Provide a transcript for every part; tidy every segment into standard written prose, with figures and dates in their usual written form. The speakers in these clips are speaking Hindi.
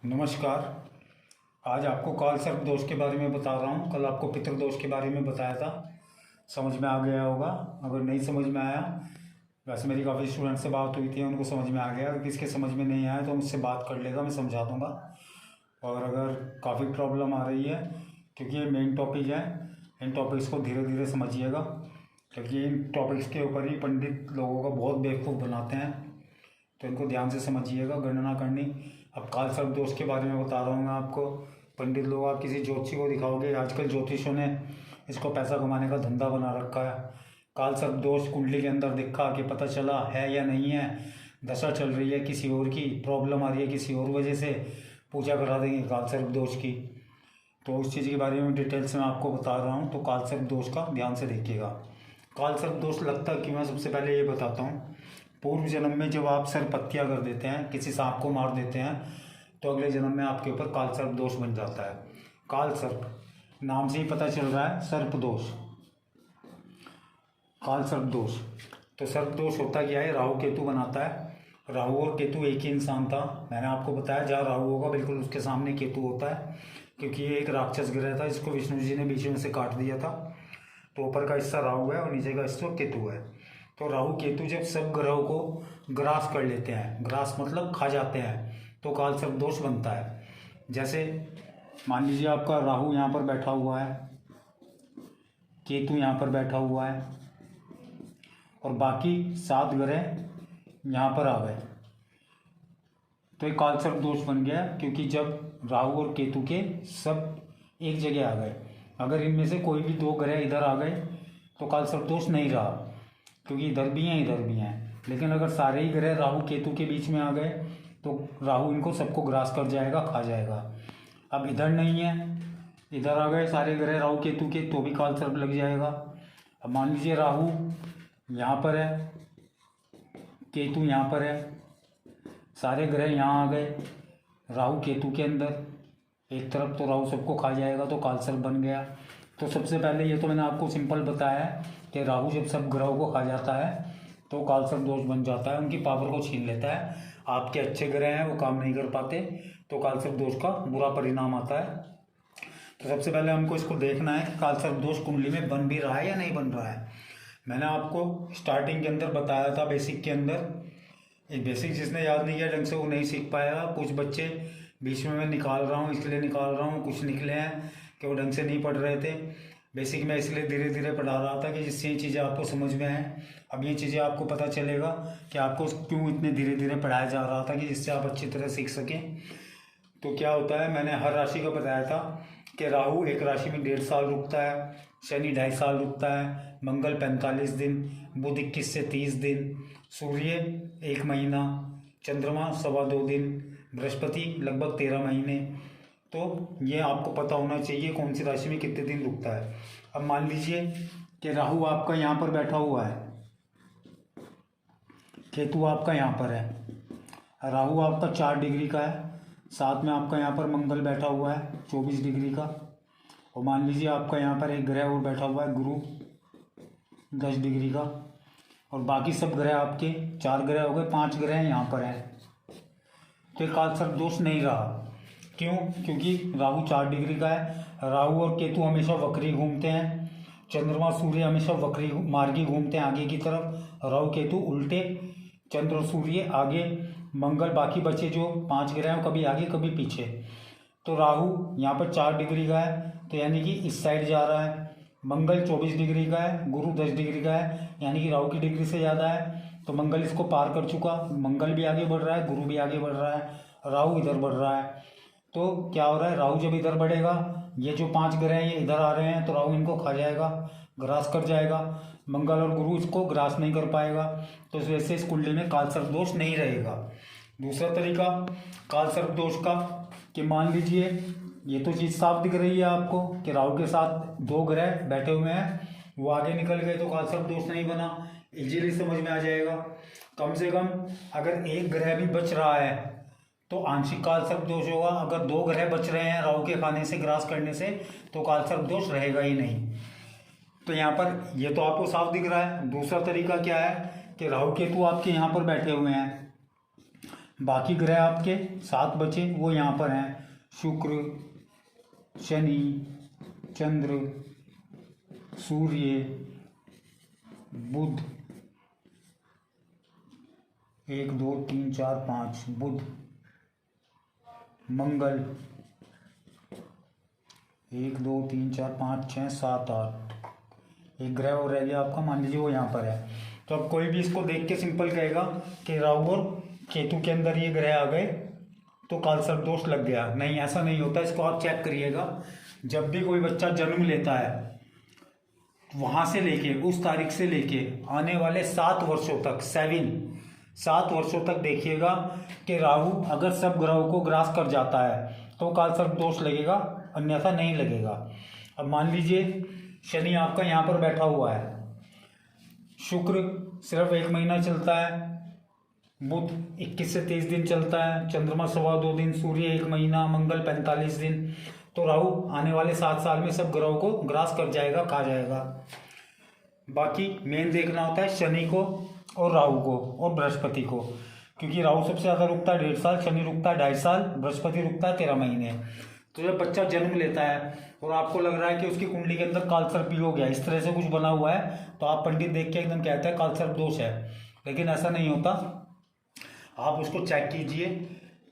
नमस्कार। आज आपको काल सर्प दोष के बारे में बता रहा हूँ। कल आपको पितृदोष के बारे में बताया था, समझ में आ गया होगा। अगर नहीं समझ में आया, वैसे मेरी काफ़ी स्टूडेंट से बात हुई थी, उनको समझ में आ गया। अगर किसके समझ में नहीं आया तो मुझसे बात कर लेगा, मैं समझा दूँगा। और अगर काफ़ी प्रॉब्लम आ रही है, क्योंकि ये मेन टॉपिक है, इन टॉपिक्स को धीरे धीरे समझिएगा, क्योंकि इन टॉपिक्स के ऊपर ही पंडित लोगों को बहुत बेवकूफ़ बनाते हैं। तो इनको ध्यान से समझिएगा, गणना करनी। अब काल सर्प दोष के बारे में बता रहा हूँ मैं आपको। पंडित लोग, आप किसी ज्योतिषी को दिखाओगे, आजकल ज्योतिषों ने इसको पैसा कमाने का धंधा बना रखा है। काल सर्प दोष कुंडली के अंदर दिखा कि पता चला है या नहीं है, दशा चल रही है किसी और की, प्रॉब्लम आ रही है किसी और वजह से, पूजा करा देंगे काल सर्प दोष की। तो उस चीज़ के बारे में डिटेल्स में आपको बता रहा हूँ। तो काल सर्प दोष का ध्यान से देखिएगा। काल सर्प दोष लगता है कि मैं सबसे पहले ये बताता हूँ। पूर्व जन्म में जब आप सर्प हत्या कर देते हैं, किसी सांप को मार देते हैं, तो अगले जन्म में आपके ऊपर काल सर्प दोष बन जाता है। काल सर्प नाम से ही पता चल रहा है, सर्प दोष, काल सर्प दोष। तो सर्प दोष होता क्या है? राहु केतु बनाता है। राहु और केतु एक ही इंसान था। मैंने आपको बताया, जहाँ राहु होगा बिल्कुल उसके सामने केतु होता है, क्योंकि ये एक राक्षस ग्रह था जिसको विष्णु जी ने बीच में से काट दिया था। तो ऊपर का हिस्सा राहु है और नीचे का हिस्सा केतु है। तो राहु केतु जब सब ग्रहों को ग्रास कर लेते हैं, ग्रास मतलब खा जाते हैं, तो काल सर्प दोष बनता है। जैसे मान लीजिए आपका राहु यहाँ पर बैठा हुआ है, केतु यहाँ पर बैठा हुआ है, और बाकी 7 ग्रह यहाँ पर आ गए, तो ये काल सर्प दोष बन गया। क्योंकि जब राहु और केतु के सब एक जगह आ गए, अगर इनमें से कोई भी 2 ग्रह इधर आ गए तो काल सर्प दोष नहीं रहा, क्योंकि इधर भी हैं इधर भी हैं। लेकिन अगर सारे ही ग्रह राहु केतु के बीच में आ गए तो राहु इनको सबको ग्रास कर जाएगा, खा जाएगा। अब इधर नहीं है, इधर आ गए सारे ग्रह राहु केतु के, तो भी काल सर्प लग जाएगा। अब मान लीजिए राहु यहाँ पर है, केतु यहाँ पर है, सारे ग्रह यहाँ आ गए राहु केतु के अंदर एक तरफ, तो राहु सबको खा जाएगा, तो काल सर्प बन गया। तो सबसे पहले ये तो मैंने आपको सिंपल बताया है कि राहु जब सब ग्रहों को खा जाता है तो काल सर्प दोष बन जाता है, उनकी पावर को छीन लेता है। आपके अच्छे ग्रह हैं वो काम नहीं कर पाते, तो काल सर्प दोष का बुरा परिणाम आता है। तो सबसे पहले हमको इसको देखना है कि काल सर्प दोष कुंडली में बन भी रहा है या नहीं बन रहा है। मैंने आपको स्टार्टिंग के अंदर बताया था, बेसिक के अंदर। एक बेसिक जिसने याद नहीं किया ढंग से वो नहीं सीख पाया। कुछ बच्चे बीच में मैं निकाल रहा हूँ, इसलिए निकाल रहा हूँ, कुछ निकले हैं कि वो ढंग से नहीं पढ़ रहे थे। बेसिक में इसलिए धीरे धीरे पढ़ा रहा था कि जिससे ये चीज़ें आपको समझ में आए। अब ये चीज़ें आपको पता चलेगा कि आपको क्यों इतने धीरे धीरे पढ़ाया जा रहा था, कि जिससे आप अच्छी तरह सीख सकें। तो क्या होता है, मैंने हर राशि का बताया था कि राहु एक राशि में 1.5 साल रुकता है, शनि 2.5 साल रुकता है, मंगल 45 दिन, बुध 21 से 30 दिन, सूर्य 1 महीना, चंद्रमा 2.25 दिन, बृहस्पति लगभग 13 महीने। तो ये आपको पता होना चाहिए कौन सी राशि में कितने दिन रुकता है। अब मान लीजिए कि राहु आपका यहाँ पर बैठा हुआ है, केतु आपका यहाँ पर है, राहु आपका 4 डिग्री का है, साथ में आपका यहाँ पर मंगल बैठा हुआ है 24 डिग्री का, और मान लीजिए आपका यहाँ पर एक ग्रह और बैठा हुआ है गुरु 10 डिग्री का, और बाकी सब ग्रह आपके 4 ग्रह हो गए, 5 ग्रह यहाँ पर है। तो ये काल सर्प दोष नहीं रहा। क्यों? क्योंकि राहु 4 डिग्री का है, राहु और केतु हमेशा वक्री घूमते हैं, चंद्रमा सूर्य हमेशा वक्री मार्गी घूमते हैं आगे की तरफ, राहु केतु उल्टे, चंद्र और सूर्य आगे, मंगल बाकी बचे जो 5 ग्रह हैं कभी आगे कभी पीछे। तो राहु यहाँ पर 4 डिग्री का है, तो यानी कि इस साइड जा रहा है। मंगल 24 डिग्री का है, गुरु 10 डिग्री का है, यानी कि राहु की डिग्री से ज़्यादा है, तो मंगल इसको पार कर चुका, मंगल भी आगे बढ़ रहा है, गुरु भी आगे बढ़ रहा है, राहु इधर बढ़ रहा है। तो क्या हो रहा है, राहु जब इधर बढ़ेगा, ये जो 5 ग्रह हैं ये इधर आ रहे हैं, तो राहु इनको खा जाएगा, ग्रास कर जाएगा। मंगल और गुरु इसको ग्रास नहीं कर पाएगा, तो इस वजह से इस कुंडली में काल सर्प दोष नहीं रहेगा। दूसरा तरीका काल सर्प दोष का, कि मान लीजिए ये तो चीज़ साफ दिख रही है आपको कि राहु के साथ 2 ग्रह बैठे हुए हैं, वो आगे निकल गए तो काल सर्प दोष नहीं बना, इजीली समझ में आ जाएगा। कम से कम अगर एक ग्रह भी बच रहा है तो आंशिक काल सर्प दोष होगा। अगर 2 ग्रह बच रहे हैं राहु के खाने से, ग्रास करने से, तो काल सर्प दोष रहेगा ही नहीं। तो यहाँ पर ये तो आपको साफ दिख रहा है। दूसरा तरीका क्या है कि राहु केतु आपके यहाँ पर बैठे हुए हैं, बाकी ग्रह आपके 7 बचे वो यहाँ पर हैं, शुक्र, शनि, चंद्र, सूर्य, बुध, 1 2 3 4 5, बुध, मंगल, 1 2 3 4 5 6 7 8, एक ग्रह और रह गया आपका, मान लीजिए वो यहाँ पर है। तो अब कोई भी इसको देख के सिंपल कहेगा कि राहु और केतु के अंदर ये ग्रह आ गए तो कालसर्प दोष लग गया। नहीं, ऐसा नहीं होता। इसको आप चेक करिएगा। जब भी कोई बच्चा जन्म लेता है वहाँ से लेके उस तारीख से लेके आने वाले 7 वर्षों तक 7 वर्षों तक देखिएगा कि राहु अगर सब ग्रहों को ग्रास कर जाता है तो कालसर्प दोष लगेगा, अन्यथा नहीं लगेगा। अब मान लीजिए शनि आपका यहाँ पर बैठा हुआ है, शुक्र सिर्फ 1 महीना चलता है, बुध 21 से 23 दिन चलता है, चंद्रमा 2.25 दिन, सूर्य 1 महीना, मंगल 45 दिन। तो राहु आने वाले 7 साल में सब ग्रहों को ग्रास कर जाएगा, खा जाएगा। बाकी मेन देखना होता है शनि को और राहु को और बृहस्पति को, क्योंकि राहु सबसे ज़्यादा रुकता है 1.5 साल, शनि रुकता है 2.5 साल, बृहस्पति रुकता है 13 महीने। तो जब बच्चा जन्म लेता है और आपको लग रहा है कि उसकी कुंडली के अंदर कालसर्प योग गया, इस तरह से कुछ बना हुआ है, तो आप पंडित देख के एकदम कहते हैं कालसर्प दोष है, लेकिन ऐसा नहीं होता। आप उसको चेक कीजिए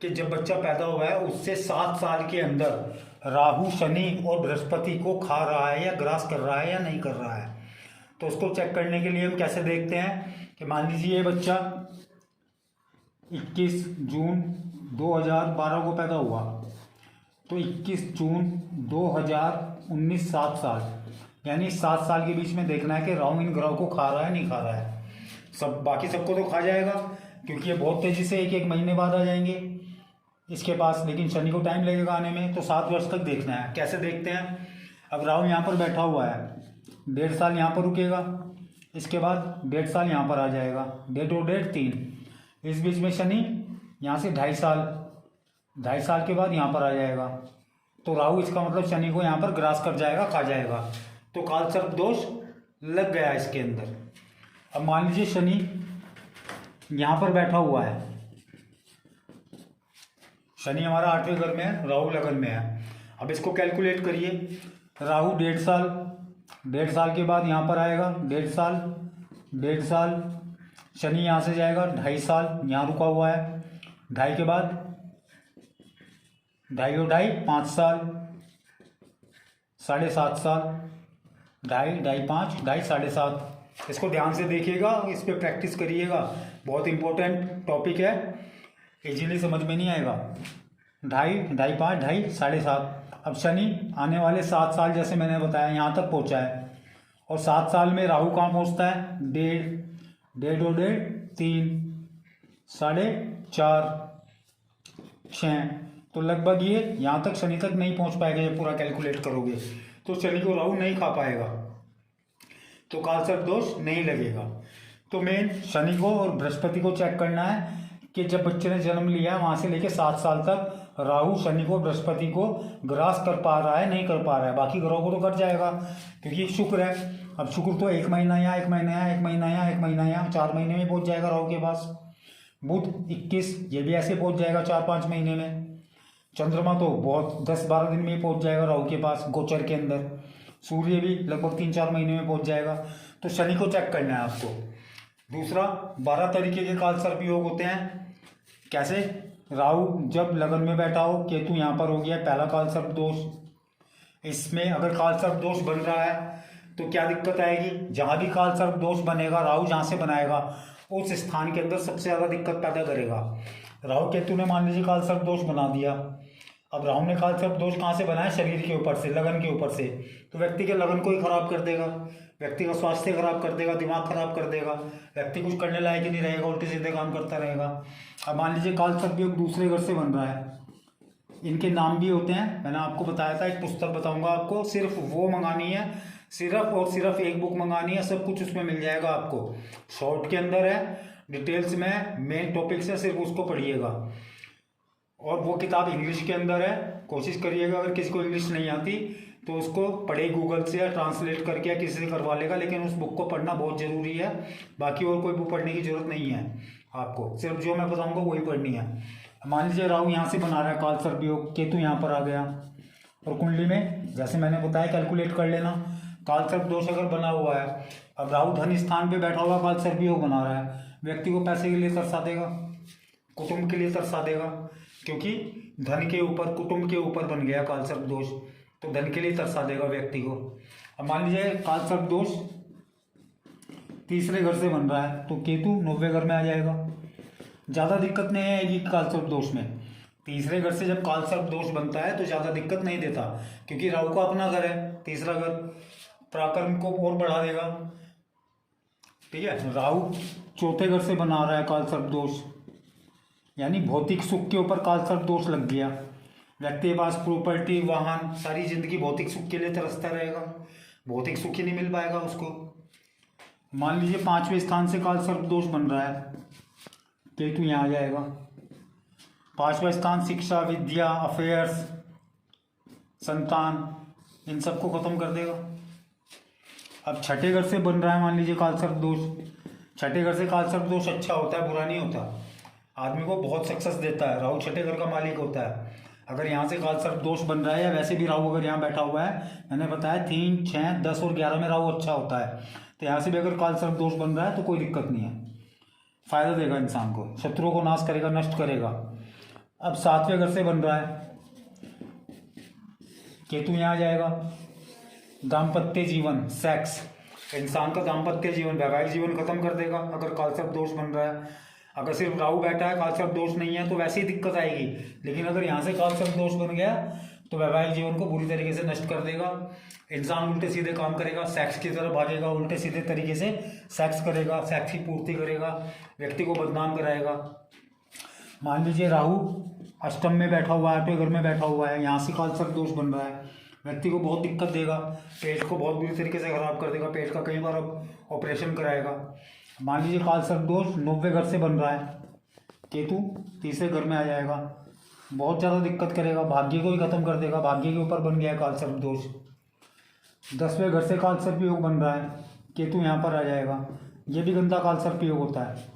कि जब बच्चा पैदा हुआ है उससे 7 साल के अंदर राहु, शनि और बृहस्पति को खा रहा है या ग्रास कर रहा है या नहीं कर रहा है। तो उसको चेक करने के लिए हम कैसे देखते हैं कि मान लीजिए ये बच्चा 21 जून 2012 को पैदा हुआ, तो 21 जून 2019 7 साल, यानी 7 साल के बीच में देखना है कि राहु इन ग्रहों को खा रहा है नहीं खा रहा है। सब बाकी सबको तो खा जाएगा, क्योंकि ये बहुत तेज़ी से 1-1 महीने बाद आ जाएंगे इसके पास, लेकिन शनि को टाइम लगेगा आने में। तो 7 वर्ष तक देखना है। कैसे देखते हैं? अब राहु यहाँ पर बैठा हुआ है, 1.5 साल यहाँ पर रुकेगा, इसके बाद 1.5 साल यहाँ पर आ जाएगा, 1.5 और 1.5 3। इस बीच में शनि यहाँ से 2.5 साल के बाद यहाँ पर आ जाएगा। तो राहु इसका मतलब शनि को यहाँ पर ग्रास कर जाएगा, खा जाएगा। तो कालसर्प दोष लग गया इसके अंदर। अब मान लीजिए शनि यहाँ पर बैठा हुआ है, शनि हमारा 8वें घर में है, राहु लगन में है। अब इसको कैलकुलेट करिए। राहु 1.5 साल के बाद यहाँ पर आएगा, 1.5 साल, शनि यहाँ से जाएगा 2.5 साल, यहाँ रुका हुआ है, 2.5 के बाद 2.5 और 2.5 5 साल, 7.5 साल, 2.5 5 2.5 7.5। इसको ध्यान से देखिएगा, इस पर प्रैक्टिस करिएगा, बहुत इंपॉर्टेंट टॉपिक है, इजीली समझ में नहीं आएगा। 2.5 5 2.5 7.5। अब शनि आने वाले 7 साल जैसे मैंने बताया यहाँ तक पहुँचा है, और 7 साल में राहु कहाँ पहुँचता है? 1.5 और 1.5 3 4.5 6। तो लगभग ये यहाँ तक शनि तक नहीं पहुँच पाएगा। ये पूरा कैलकुलेट करोगे तो शनि को राहु नहीं खा पाएगा, तो कालसर्प दोष नहीं लगेगा। तो मेन शनि को और बृहस्पति को चेक करना है कि जब बच्चे ने जन्म लिया वहाँ से लेके 7 साल तक राहु शनि को बृहस्पति को ग्रास कर पा रहा है नहीं कर पा रहा है। बाकी ग्रहों को तो कर जाएगा, क्योंकि शुक्र है। अब शुक्र तो 1 महीना यहाँ, 1 महीना यहाँ, 1 महीना यहाँ, 1 महीना यहाँ, 4 महीने में पहुँच जाएगा राहु के पास। बुध 21, ये भी ऐसे पहुँच जाएगा 4-5 महीने में। चंद्रमा तो बहुत 10-12 दिन में ही पहुँच जाएगा राहु के पास गोचर के अंदर। सूर्य भी लगभग 3-4 महीने में पहुँच जाएगा। तो शनि को चेक करना है आपको। दूसरा, 12 तरीके के कालसर्प योग होते हैं। कैसे? राहु जब लगन में बैठा हो, केतु यहाँ पर हो गया, पहला कालसर्प दोष। इसमें अगर कालसर्प दोष बन रहा है तो क्या दिक्कत आएगी? जहाँ भी कालसर्प दोष बनेगा, राहु जहाँ से बनाएगा उस स्थान के अंदर सबसे ज़्यादा दिक्कत पैदा करेगा। राहु केतु ने मान लीजिए कालसर्प दोष बना दिया। अब राहु ने कालसर्प दोष कहाँ से बनाया? शरीर के ऊपर से, लगन के ऊपर से। तो व्यक्ति के लगन को ही खराब कर देगा, व्यक्ति का स्वास्थ्य खराब कर देगा, दिमाग खराब कर देगा, व्यक्ति कुछ करने लायक ही नहीं रहेगा, उल्टे सीधे काम करता रहेगा। अब मान लीजिए कालसर्प योग दूसरे घर से बन रहा है, इनके नाम भी होते हैं, मैंने आपको बताया था, एक पुस्तक बताऊंगा आपको, सिर्फ वो मंगानी है, सिर्फ और सिर्फ एक बुक मंगानी है, सब कुछ उसमें मिल जाएगा आपको। शॉर्ट के अंदर है, डिटेल्स में मेन टॉपिक से, सिर्फ उसको पढ़िएगा। और वो किताब इंग्लिश के अंदर है, कोशिश करिएगा अगर किसी को इंग्लिश नहीं आती तो उसको पढ़े गूगल से या ट्रांसलेट करके या किसी से करवा लेगा, लेकिन उस बुक को पढ़ना बहुत ज़रूरी है। बाकी और कोई बुक पढ़ने की ज़रूरत नहीं है आपको, सिर्फ जो मैं बताऊंगा वही पढ़नी है। मान लीजिए राहु यहाँ से बना रहा है काल सर्प योग, केतु यहाँ पर आ गया, और कुंडली में जैसे मैंने बताया कैलकुलेट कर लेना। काल सर्प दोष अगर बना हुआ है, अब राहु धन स्थान पे बैठा हुआ काल सर्प योग बना रहा है, व्यक्ति को पैसे के लिए तरसा देगा, कुटुंब के लिए तरसा देगा, क्योंकि धन के ऊपर कुटुंब के ऊपर बन गया काल सर्प दोष, तो धन के लिए तरसा देगा व्यक्ति को। अब मान लीजिए काल सर्प दोष तीसरे घर से बन रहा है, तो केतु 90 घर में आ जाएगा, ज़्यादा दिक्कत नहीं आएगी काल सर्प दोष में। तीसरे घर से जब काल सर्प दोष बनता है तो ज़्यादा दिक्कत नहीं देता, क्योंकि राहु का अपना घर है, तीसरा घर पराक्रम को और बढ़ा देगा। ठीक है, राहु चौथे घर से बना रहा है काल सर्प दोष, यानी भौतिक सुख के ऊपर काल सर्प दोष लग गया। व्यक्ति के पास प्रॉपर्टी, वाहन, सारी जिंदगी भौतिक सुख के लिए तरसता रहेगा, भौतिक सुख ही नहीं मिल पाएगा उसको। मान लीजिए 5वें स्थान से काल सर्प दोष बन रहा है, केतु यहाँ आ जाएगा। 5वां स्थान शिक्षा, विद्या, अफेयर्स, संतान, इन सबको खत्म कर देगा। अब छठे घर से बन रहा है मान लीजिए काल सर्प दोष, छठे घर से काल सर्प दोष अच्छा होता है, बुरा नहीं होता, आदमी को बहुत सक्सेस देता है, राहु छठे घर का मालिक होता है। अगर यहाँ से काल सर्प दोष बन रहा है, या वैसे भी राहु अगर यहाँ बैठा हुआ है, मैंने बताया 3, 6, 10 और 11 में राहु अच्छा होता है, तो यहाँ से भी अगर काल सर्प दोष बन रहा है तो कोई दिक्कत नहीं है, फायदा देगा इंसान को, शत्रुओं को नाश करेगा, नष्ट करेगा। अब 7वें घर से बन रहा है, केतु यहाँ आ जाएगा। दाम्पत्य जीवन, सेक्स, इंसान का दाम्पत्य जीवन, वैवाहिक जीवन खत्म कर देगा अगर काल सर्प दोष बन रहा है। अगर सिर्फ राहु बैठा है, काल सर्प दोष नहीं है, तो वैसे ही दिक्कत आएगी, लेकिन अगर यहाँ से काल सर्प दोष बन गया तो वैवाहिक जीवन को बुरी तरीके से नष्ट कर देगा। इंसान उल्टे सीधे काम करेगा, सेक्स की तरफ भागेगा, उल्टे सीधे तरीके से सेक्स करेगा, सेक्स की पूर्ति करेगा, व्यक्ति को बदनाम कराएगा। मान लीजिए राहु अष्टम में बैठा हुआ है, 8वें घर में बैठा हुआ है, यहाँ से काल सर्प दोष बन रहा है, व्यक्ति को बहुत दिक्कत देगा, पेट को बहुत बुरी तरीके से खराब कर देगा, पेट का कई बार अब ऑपरेशन कराएगा। मान लीजिए काल सर्प दोष 90वें घर से बन रहा है, केतु तीसरे घर में आ जाएगा, बहुत ज़्यादा दिक्कत करेगा, भाग्य को ही खत्म कर देगा, भाग्य के ऊपर बन गया काल सर्प दोष। 10वें घर से काल सर्प योग बन रहा है, केतु यहाँ पर आ जाएगा, ये भी गंदा काल सर्प योग होता है।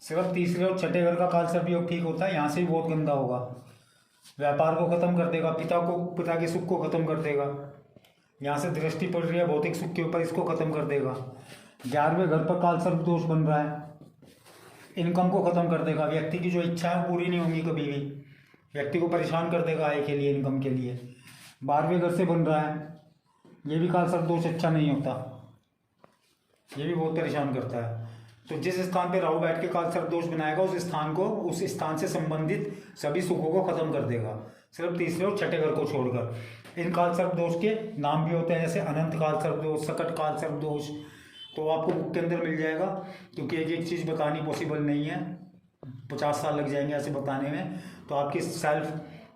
सिर्फ तीसरे और छठे घर का काल सर्प योग ठीक होता है, यहाँ से भी बहुत गंदा होगा, व्यापार को खत्म कर देगा, पिता के सुख को खत्म कर देगा। यहाँ से दृष्टि पड़ रही है भौतिक सुख के ऊपर, इसको खत्म कर देगा। 11वें घर पर काल सर्प दोष बन रहा है, इनकम को खत्म कर देगा, व्यक्ति की जो इच्छा है पूरी नहीं होंगी कभी भी, व्यक्ति को परेशान कर देगा आय के लिए, इनकम के लिए। 12वें घर से बन रहा है, ये भी काल सर्प दोष अच्छा नहीं होता, ये भी बहुत परेशान करता है। तो जिस स्थान पे राहु बैठ के काल सर्प दोष बनाएगा, उस स्थान से संबंधित सभी सुखों को खत्म कर देगा, सिर्फ तीसरे और छठे घर को छोड़कर। इन काल सर्प दोष के नाम भी होते हैं, जैसे अनंत काल सर्प दोष, सकट काल सर्प दोष, तो आपको बुक के अंदर मिल जाएगा, क्योंकि एक एक चीज़ बतानी पॉसिबल नहीं है, 50 साल लग जाएंगे ऐसे बताने में। तो आपकी सेल्फ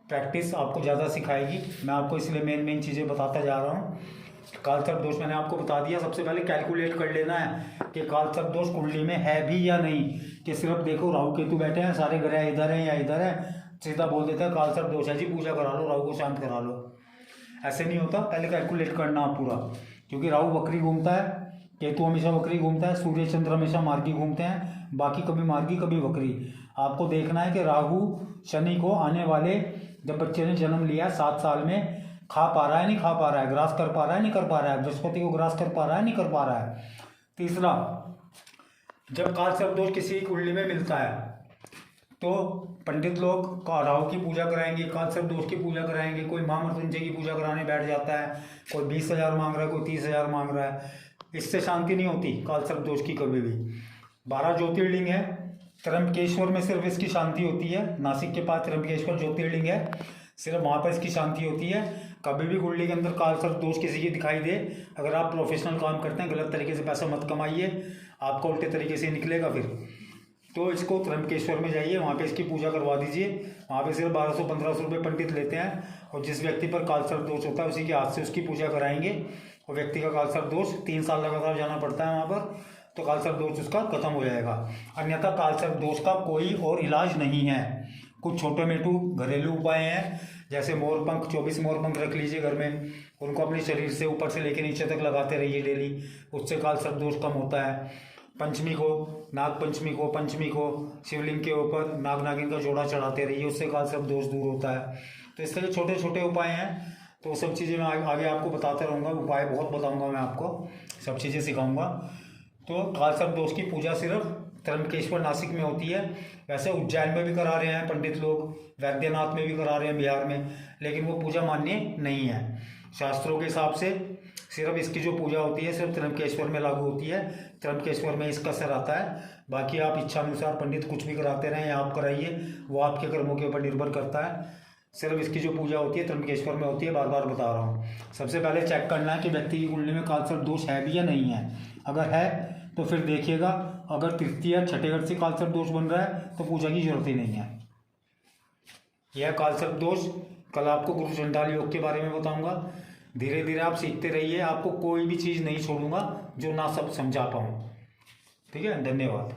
प्रैक्टिस आपको ज़्यादा सिखाएगी, मैं आपको इसलिए मेन चीज़ें बताता जा रहा हूँ। काल सर्प दोष मैंने आपको बता दिया, सबसे पहले कैलकुलेट कर लेना है कि काल सर्प दोष कुंडली में है भी या नहीं, कि सिर्फ देखो राहु केतु बैठे हैं, सारे ग्रह इधर हैं या इधर है, सीधा बोल देता है काल सर्प दोष है जी, पूजा करा लो, राहु को शांत करा लो। ऐसे नहीं होता, पहले कैलकुलेट करना आप पूरा, क्योंकि राहु बकरी घूमता है, केतु हमेशा बकरी घूमता है, सूर्य चंद्र हमेशा मार्गी घूमते हैं, बाकी कभी मार्गी कभी बकरी। आपको देखना है कि राहु शनि को आने वाले, जब बच्चे ने जन्म लिया 7 साल में, खा पा रहा है नहीं खा पा रहा है, ग्रास कर पा रहा है नहीं कर पा रहा है, बृहस्पति को ग्रास कर पा रहा है नहीं कर पा रहा है। तीसरा, जब काल सर्प दोष किसी कुंडली में मिलता है तो पंडित लोग राहु की पूजा कराएंगे, काल सर्प दोष की पूजा कराएंगे, कोई महामृत्युंजय की पूजा कराने बैठ जाता है, कोई 20,000 मांग रहा है, कोई 30,000 मांग रहा है, इससे शांति नहीं होती काल सर्प दोष की कभी भी। 12 ज्योतिर्लिंग है, त्र्यंबकेश्वर में सिर्फ इसकी शांति होती है, नासिक के पास त्र्यंबकेश्वर ज्योतिर्लिंग है, सिर्फ वहाँ पर इसकी शांति होती है। कभी भी कुंडली के अंदर काल सर्प दोष किसी की दिखाई दे, अगर आप प्रोफेशनल काम करते हैं, गलत तरीके से पैसा मत कमाइए, आपका उल्टे तरीके से निकलेगा फिर। तो इसको त्र्यंबकेश्वर में जाइए, वहाँ पे इसकी पूजा करवा दीजिए, वहाँ पे सिर्फ 1200-1500 रुपये पंडित लेते हैं, और जिस व्यक्ति पर काल सर्प दोष होता है उसी के हाथ से उसकी पूजा कराएंगे, और व्यक्ति का काल सर्प दोष 3 साल लगातार जाना पड़ता है वहाँ पर, तो काल सर्प दोष उसका खत्म हो जाएगा। अन्यथा काल सर्प दोष का कोई और इलाज नहीं है, कुछ छोटे मोटे घरेलू उपाय हैं, जैसे मोरपंख 24 मोरपंख रख लीजिए घर में, उनको अपने शरीर से ऊपर से लेकर नीचे तक लगाते रहिए डेली, उससे काल सर्प दोष कम होता है। पंचमी को, नाग पंचमी को शिवलिंग के ऊपर नाग नागिन का जोड़ा चढ़ाते रहिए, उससे काल सर्प दोष दूर होता है। तो इस तरह के छोटे छोटे उपाय हैं, तो वो सब चीज़ें मैं आगे आपको बताता रहूँगा, उपाय बहुत बताऊँगा मैं आपको, सब चीज़ें सिखाऊँगा। तो काल सर्प दोष की पूजा सिर्फ त्र्यंबकेश्वर नासिक में होती है, वैसे उज्जैन में भी करा रहे हैं पंडित लोग, वैद्यनाथ में भी करा रहे हैं बिहार में, लेकिन वो पूजा मान्य नहीं है शास्त्रों के हिसाब से। सिर्फ इसकी जो पूजा होती है सिर्फ त्र्यंबकेश्वर में लागू होती है, त्र्यंबकेश्वर में इसका असर आता है। बाकी आप इच्छा अनुसार पंडित कुछ भी कराते रहें या आप कराइए, वो आपके कर्मों के ऊपर निर्भर करता है। सिर्फ इसकी जो पूजा होती है त्र्यंबकेश्वर में होती है, बार बार बता रहा हूँ। सबसे पहले चेक करना है कि व्यक्ति की कुंडली में काल सर्प दोष है भी या नहीं है। अगर है तो फिर देखिएगा, अगर तृतीय या छठे घर से काल सर्प दोष बन रहा है तो पूजा की जरूरत ही नहीं है। यह काल सर्प दोष कल आपको गुरु चंडाल योग के बारे में बताऊंगा। धीरे धीरे आप सीखते रहिए, आपको कोई भी चीज़ नहीं छोड़ूंगा जो ना सब समझा पाऊँ। ठीक है, धन्यवाद।